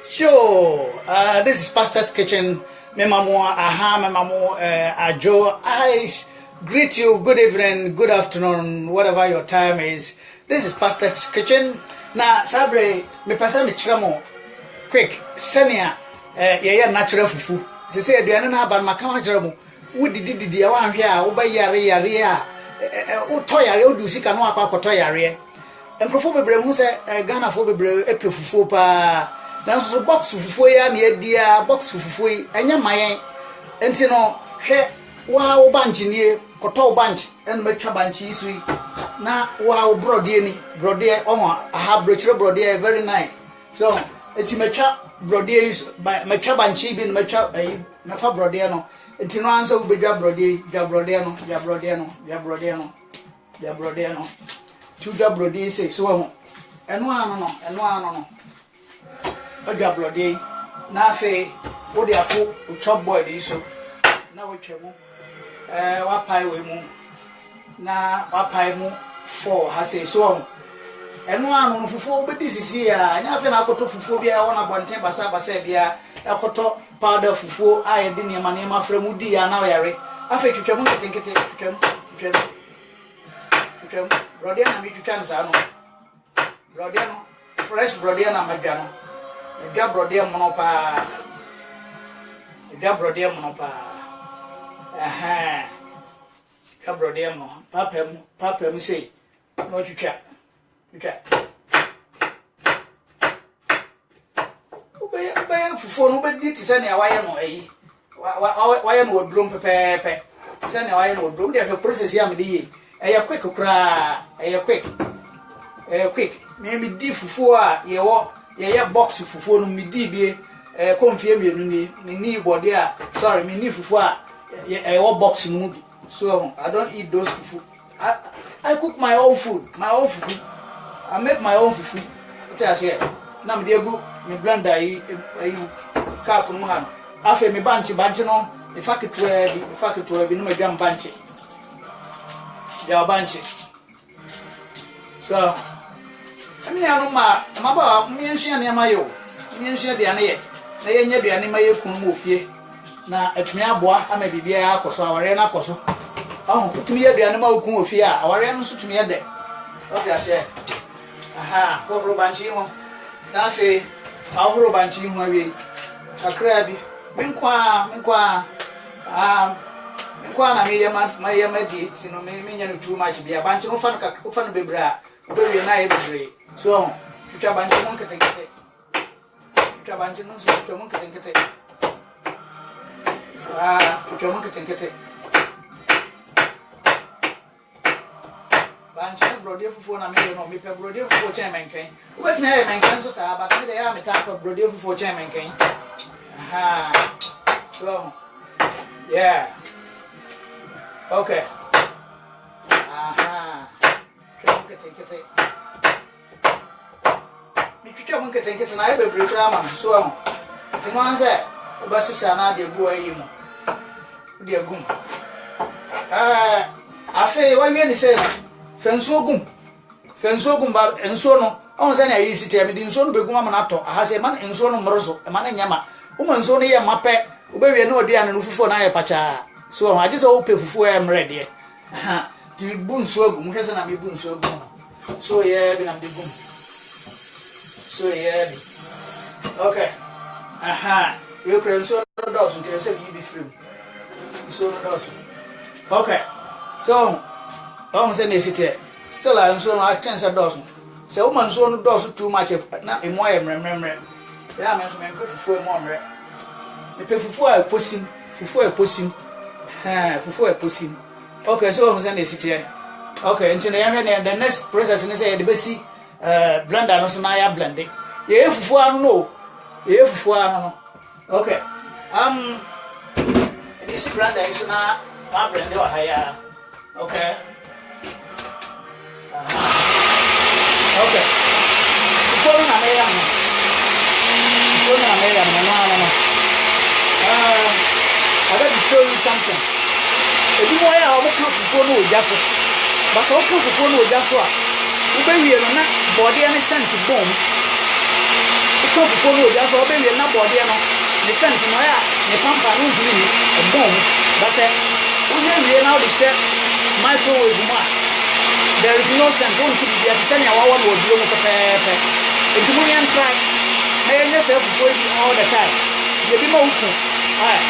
Sure. This is Pastor's Kitchen. Memamo, aha, memamo, ajo. I greet you. Good evening, good afternoon, whatever your time is. This is Pastor's Kitchen. Na sabre me pasa me chiramo quick senia ye natural fufu. Se say aduane na aba maka ma chiramo. Wo didi ya wan hwe a wo ba yare a wo to yare wo du sika no akwa yare. Enkrofo bebre mu se Ghana fo bebre epe fufu pa. Nanso box fufu ya na edia box fufu enya mayen enti no hwe wa wo banchi nie koto banchi en metwa banchi isu na wa wo brode ni brode on aha brochire brode very nice so enti metwa brode isu metwa banchi bi metwa na fa brode no enti no ansa wo bedwa brode no tu dwa brode say so ho eno ano no Oga brode na afi wo de apo chop boy dey so na wo twemu wa pai we mu na wa pai mu for ha say so eno anu no fufu obedi sisi ya nya afi na akoto fufu bia wona bonten basa bia akoto powder fufu aye de ne ma framu di ya na yare afi twemu ketenkete twemu brode na mi twitwa nsa no brode no fresh brode na madwa no Edwa brode mono pa. Edwa brode mo. Papa mu say no twitwa. Ubaya fufu no be dit se na waye no ayi. Waye no odrom pepepe. Se na waye no odrom de process ya me de yi. Eya quick kura, quick. Me di fufu a ye wo ye box fufu no midi bi konfie mienu ni body a sorry me ni fufu a ye box no bi so I don't eat those fufu. I cook my own food, I make my own fufu. What I say na me dey go me blender yi cup no ha no afa me banchi no the factory bi no me dwam banchi ya banchi so I mean, I know my mother, me and she and Yamayo, me and she be an ear. They ain't be an email kumufie. Now, at me a boy, I may be a coso, our arena coso. Oh, put me a be animal kumufia, our arena suit me a day. What I say? Aha, poor Robanchino. Nafe, our Robanchino, a crabby. Minqua, my yamadi, you know, me too much be a bunch of fun be bra, very nice. So, you have a monkey take it. You have a monkey take it. You monkey take it. Bancha brode fufu na me no me pe brode fufu chairman kan. What na man kan so sa but me dey am type of brode fufu chairman kan. Aha. So, yeah. Okay. Aha. You monkey take it. Twitwa mo ketenkete na ebe break ama so ahụ ti no anse obasisa na de gu ayi mu de agum afi wanwe ni se fenso gum ba enso no on se na yi site me di enso no begum ama na to aha se man enso no mroso e man nyama o man enso no ye mape obewie na odua no fufu na ye pacha so ahụ agi se o pe fufu e mre de ti bu enso gum hwese na me bu enso gum so ye bi na me gum. So yeah. Okay. Aha. We can so does to say you be free. So does. Okay. So say they sit still I so no chance does. So woman so no does too much na e mo remember. Yeah, me so me fufu mo mre. Me pe fufu a posim. Fufu a posim. Okay, so say they sit here. Okay, until the next process is say the basic blender no so na ya blend it. Ye fufu anu no. Okay. This blender is na ma blend it wa haya. Okay. Okay. Fufu na me ya no. I got to show you something. If you want to come fufu no just but so come fufu no just wa. Ube we no na body any sense bomb. top for no just obey the number there no the scent no ya the pampa no ntimi e bom but say we now the share microwave ma there is no scent don't keep the send ya wawa no obi mo pepe enti mo yan try may yourself for all the time you be mo uku ah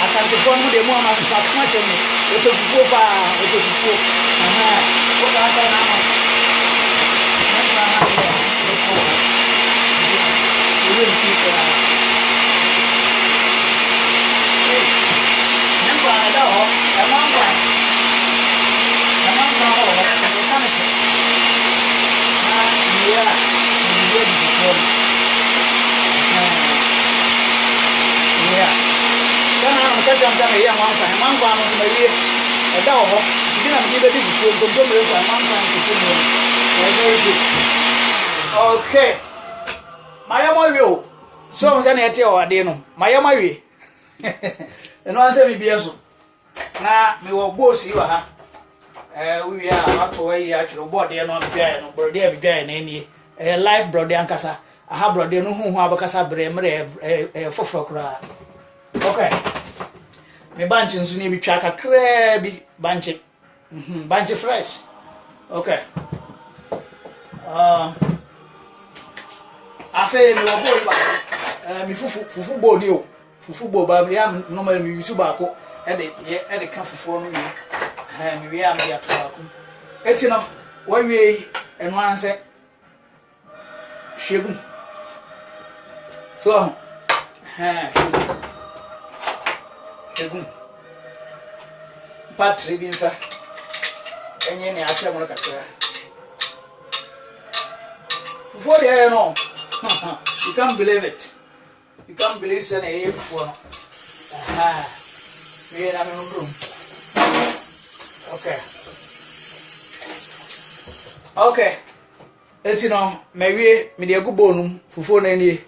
asante for no de mo ama fa kuma chemu eto fufu ba eto fufu aha o ka sa na ma okay. Mayama yo. So I'm saying ete o ade no. Mayama we. Eno anse bibia so. Na me wo boss yi wa ha. We are ato we actually board dey no bia no. Brother dey bia na eni. Live brother ankasa. Aha brother no hu abakasa bre mre foforo kra. Okay. Me bunch nso ni bi twa kakra bi bunch. Bunch fresh. Okay. Afe mi wo boy ba mi fufu bo ni o fufu bo ba mi am no ma mi yusu ba ko e de ka fufu no mi mi wi am ya to ba ko eti no wo wi eno anse shegun so shegun patri bi nfa enye ni ache mo kakra fufu de no. You can't believe it. You can't believe it's a before. Aha. We are in a room. Okay. Okay. It's you know, maybe me dey go bonum fufu na ni.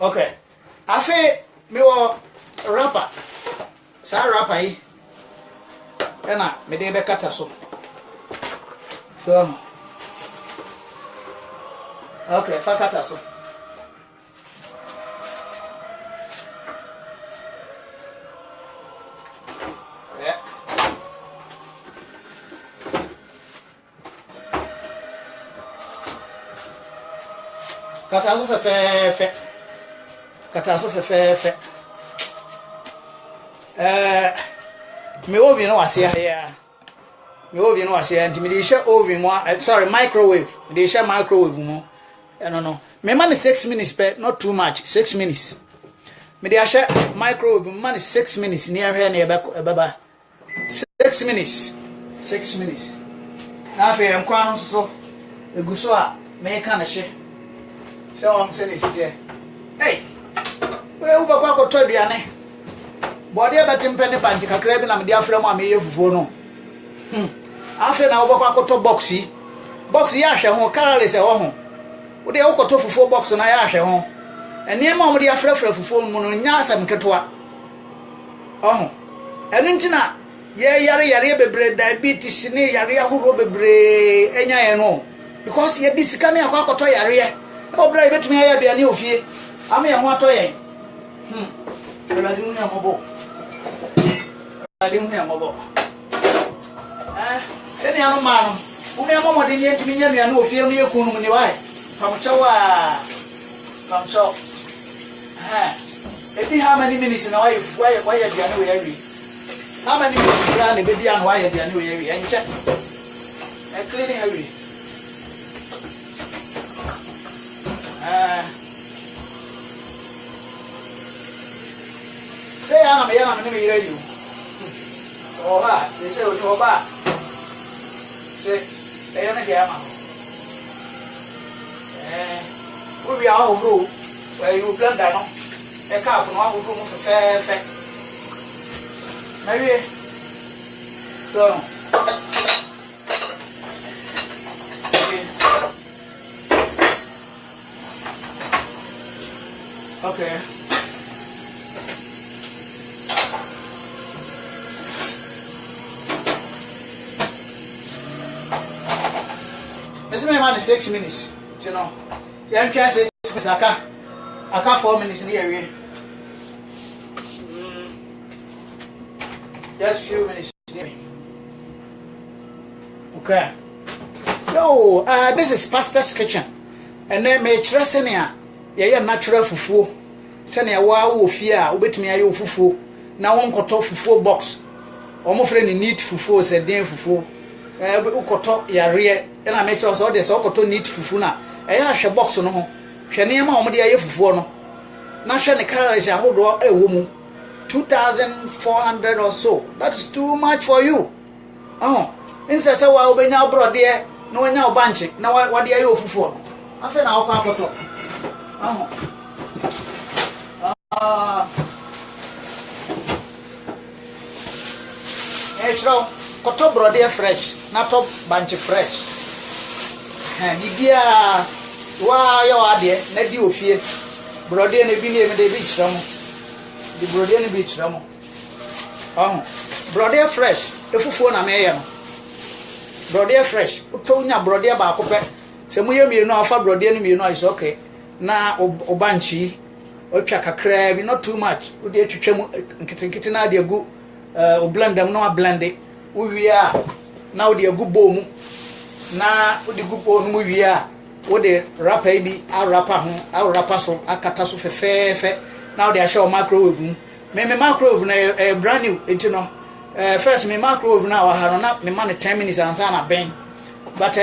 Okay. Afi me wo rapper. Sa rapper yi. Ena me dey be kata so. So okay, fakata so. Yeah. Kata so fe. Kata so fe. Me oven no wase ya. Me oven no wase ya nti me dey share oven mo, sorry, microwave. Me dey share microwave mo. No. Me man is 6 minutes, but not too much. 6 minutes. Me dey share microwave. Man is 6 minutes. Near here, near baba. 6 minutes. 6 minutes. Now if I'm quite so, the gusua me can share. So I'm saying it here. Hey, where uba kwa koto diane? Body about penny banji kakrebi na media frame a me fufu no. After na uba kwa koto boxy. Boxy ya share ho careless e ho. We dey okoto fufu box na ya ahwe ho ene ma mo dey afrafra fufu mu no nya asam ketwa ene ntina ye yare bebre diabetes ne yare ahoro bebre enya ye no because ye disika ne akoto yare ye obra betumi ya aduane ofie ama ye ho ato ye eladi hu ya mobo ene anu ma no unu ya momo de nye ntumi nya aduane ofie no ye kunu ni wai Pamchawa. How many minutes now? Why are you away? How many minutes around the baby and why are you away? And check. And cleaning away. Say, I'm going to hear you. Oh, they say, oh, ba. Say, they don't get my. We are all rule where you blend down a car from our room to fair. Maybe so. Okay. This man 6 minutes, you know. Yeah, I'm trying to say 6 minutes aka 4 minutes near here. Just few minutes near me. Okay. Yo, this is Pastor's Kitchen. And then me try senia ya natural fufu. Senia wa wo fia obetumi ayo fufu. Na won koto fufu box. Omo frɛ ni neat fufu se den fufu. Ukoto yare na me try so de so koto neat fufu na. Eya hwe box no ho. Hwe ne ma omo de aye fufu no. Na hwe ne calories ahodo ewo mu. 2,400 or so. That is too much for you. Instead say wa obenya abroad there no nya obanche na wa de aye fufu no. Afa na okwa akoto. Etro koto brode fresh, na top banche fresh. Bibia wa yo ade na di ofie. Brode na bi na me de bi chira mo. Di brode na bi chira mo. Brode fresh, efufuo na me ye no. Brode fresh, to nya brode ba ko pe. Se mu ye mienu afa brode ni mienu is okay. Na obanchi otwa kakra bi not too much. Wo de twetwam nkitinkiti na de agu o blend them no blend it. We are now the good boom. Na the good boom we are. What the rapper be our rapper so a cataso fe. Now they are show microwave. Me microwave na brand new, you know. First me microwave now I had up me money 10 minutes and sana bang. But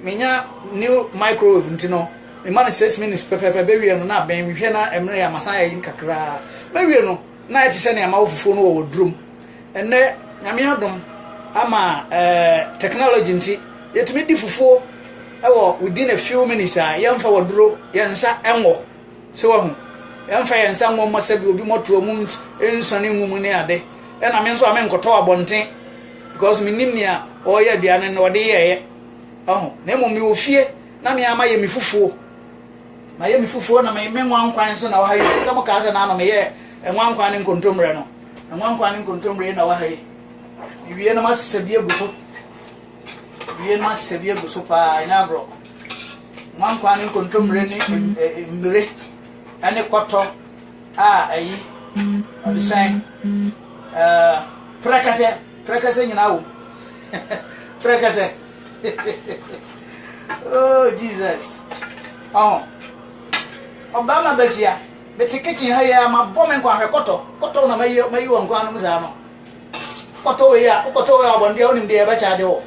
me new microwave, you know. Me money 6 minutes baby no na bang. We na emre ya masaya yin kakra. Baby no na it say na ma fufu no wo drum. And then nyame adom ama technology nti yetumi di fufuo ewo within a few minutes yemfa woduro yensa enwo se wo hu yemfa yensa nwo masabi obi moto mu ensone nwumu ne ade na me nso ame nkoto abonten because me nimnia o ye aduane na ode ye na emo mi ofie na me ama ye mi fufuo na ye mi fufuo na me nwa nkwan so na wa haye se mo ka se na no me ye nwa nkwan ne nkontomre no nwankwa ne nkontomre na wa haye wiye na masebie guso wiye na masebie guso pa ina bro nwankwa ne nkontomre ni mmire ane koto ayi odesign prekase nyina wo prekase oh Jesus Obama besia beti kitchen haya ma bome kwa koto na mayi won anu mza no koto ya bonde onim de ba cha de wo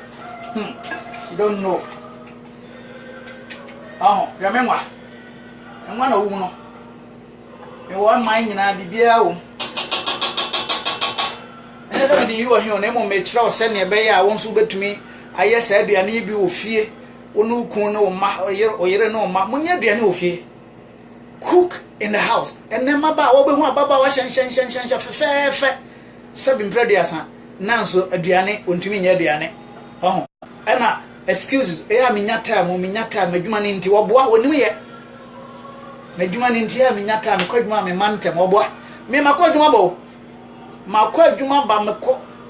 you don't know ya menwa enwa na wu no me wo man nyina bibia wo ene se di yiwo hion na mo me kira o se ne be ya won su betumi aye sa aduane bi wo fie onu kun no ma oyere no ma munya aduane wo fie cook in the house and then maba wo be hu ababa wa shen fe sabin prediasa nanso aduane ontumi nya aduane ena excuses e ya minya time adwuma ni nti wo boa wonim ye adwuma ni nti ya minya time kwadwuma me mantem wo boa me makwadwuma bo makwadwuma ba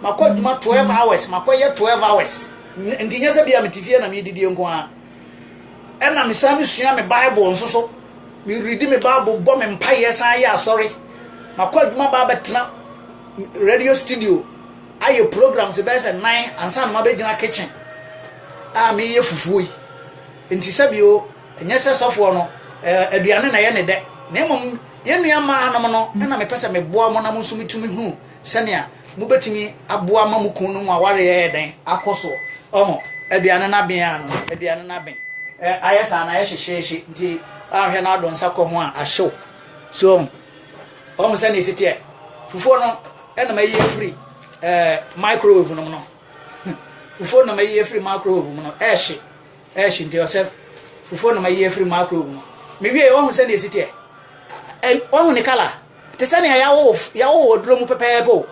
makwadwuma 12 hours makoye 12 hours nti nya se bia metifie na me didie nko a ena me sami sua me bible nso so me read me Bible bomb empire san ya sorry makwadwuma ba betena radio studio aye programs be say 9 ansa na mabegina kitchen me ye fufuo enti sabio enye se sofo no aduane na ye ne de na mom ye nua ma anom no na me pese me boa mo na mo so mitumi hu senia mo betimi aboa ma mo kun no aware ye den akoso aduane na bia no aduane na ben ayesa na ye hyehyehye nti ahwe na adon sako ho a show so se na esitie fufuo no na ma ye free microwave no fufuo na ma ye free microwave no ehye nti o se fufuo na ma ye free microwave no me wie se na esitie en ne kala te se na ya wo odro mu pepepo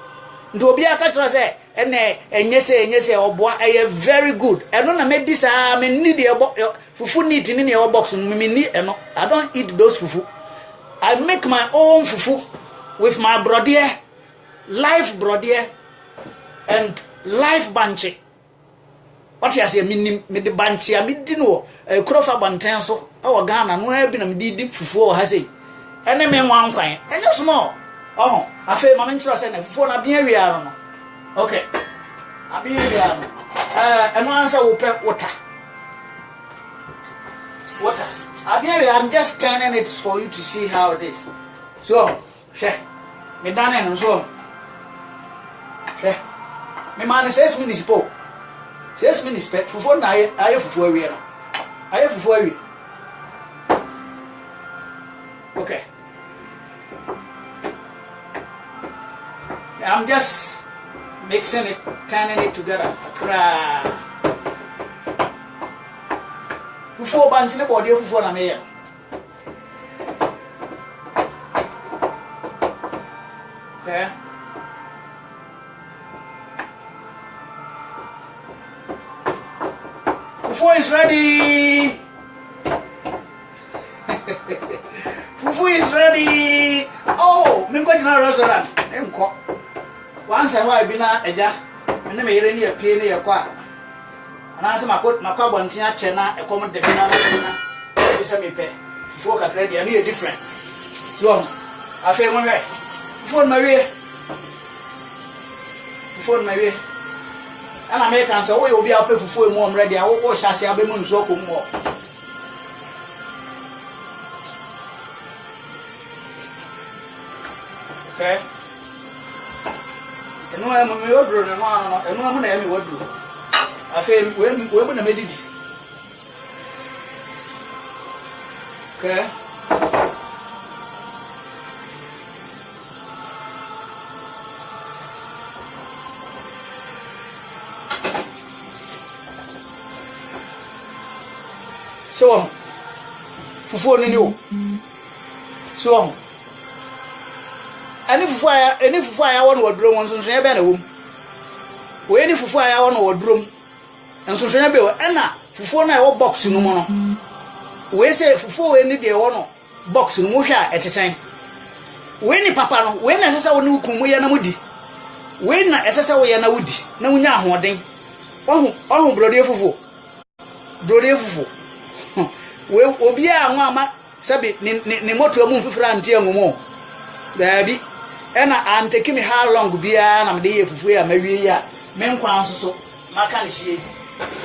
ndo obi aka tro se ene enyese oboa eye very good eno na me disa me need e fufu need ni e box me ni eno I don't eat those fufu. I make my own fufu with my brodier, live brodier and live banche what you say me the banchia me dino Krofa Plantain so our Ghana no have been a deep fufu has it. And then me one kwan. And you small. Oh, I feel my interest in for na bien we are no. Okay. I bien we are no. And answer will pay water. Water. I'm just turning it for you to see how it is. So, me done and so. Me man 6 minutes po. 6 minutes pe. Fufu na aye fufu we no. Aye fufu we. Okay. I'm just mixing it, turning it together. Fufu banchi ne body fufu na me. Okay. Fufu is ready. Fufu is ready. Oh, me go to a restaurant. Once a while, bina eja. Me ne me yere ni apie ne yakwa. Ana se makwa bontia chena e come de bina na. Be se me pe. Fufu ka credit ani different. So, afi mo we. Fufu ma we. Fufu ma we. Ana me kan se wo ye obi afi fufu mu om ready a wo hyase abemu nso ko mu. Okay. Eno am me wodro ne no ano eno am na me wodro afi we mu na medidi. Okay. So fufu ni o so any fufu aya won wodrom nso nso be na wom we any fufu aya won wodrom nso nso be na fufu na e wo box no mo no we say fufu we ni de wo no box no mo hwa etesen we ni papa no we na sesa wo ni kumu ya na mudi we na esesa wo ya na wudi na wunya ahoden ohu brode fufu we obi a nwa ama sabi ni moto mu mfifira ante anwumo dabi ena anteki me how long bia na me dey fufu ya mawie ya me nkwa nso maka ne hie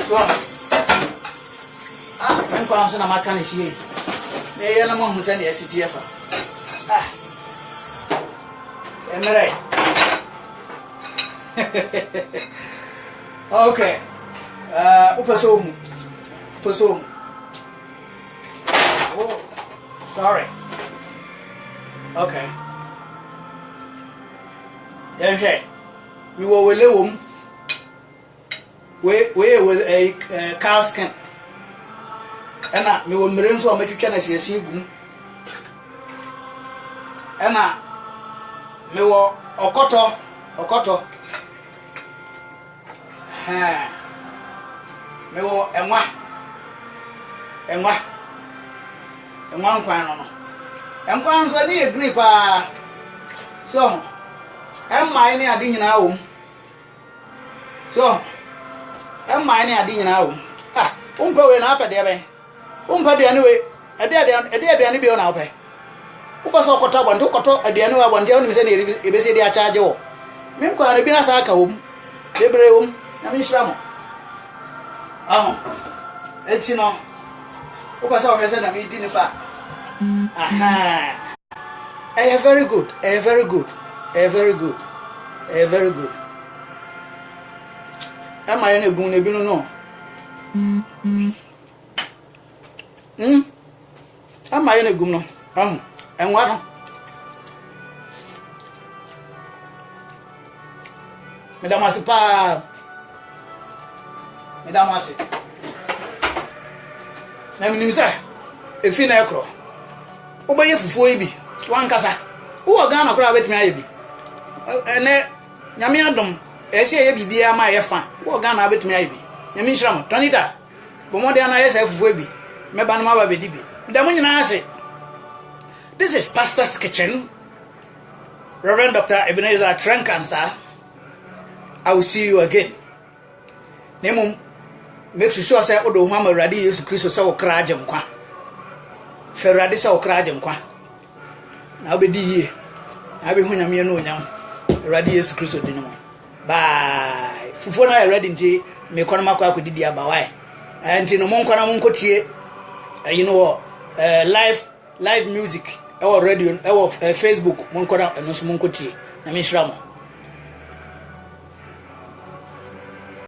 so me nkwa nso na maka ne hie me ye na mo hu se na esiti efa emre okay upaso oh sorry okay okay we will will a cow skin ena me will meren so amatwitwa na siasi gum ena me wo okoto me wo enwa nkwan no nkwan so ni agree pa so emma ni adi nyina wo so emma ni adi nyina wo umpa we na apede be umpa de ani we ade bi ona ope upa so koto abon to koto ade ani wa bon de oni se na ebese de a charge wo me nkwan na bi na sa aka wo debre wo na mi shira mo eti no upa so we se na mi di ni fa very good. Am I in a gun? No. Am I in a gun? And what? Madame Asipa. Madame Asi. Name sir. If you know, Obaye fufu ebi wan kasa wo Ghana kura betimi aye bi ene nyame adom ese ye bibia ma ye fa wo Ghana betimi aye bi nyame nshram tonita bomode ana ye se fufu ebi meba no ma ba bedi bi ndam nyina ase. This is Pastor's Kitchen. Reverend Dr. Ebenezer Trenkansa. I will see you again. Nemum make sure say odo hu ama Awurade Yesu Kristo say wo kra agem kwa fe Awurade say wo kra agem kwa na obedi yie na be hu nyame no onyam Awurade Yesu Kristo di no bye fufu na ready nti me kono makwa akodidi aba why nti no monko na monko tie you know live music our radio our Facebook monko na no so monko tie na me hira mo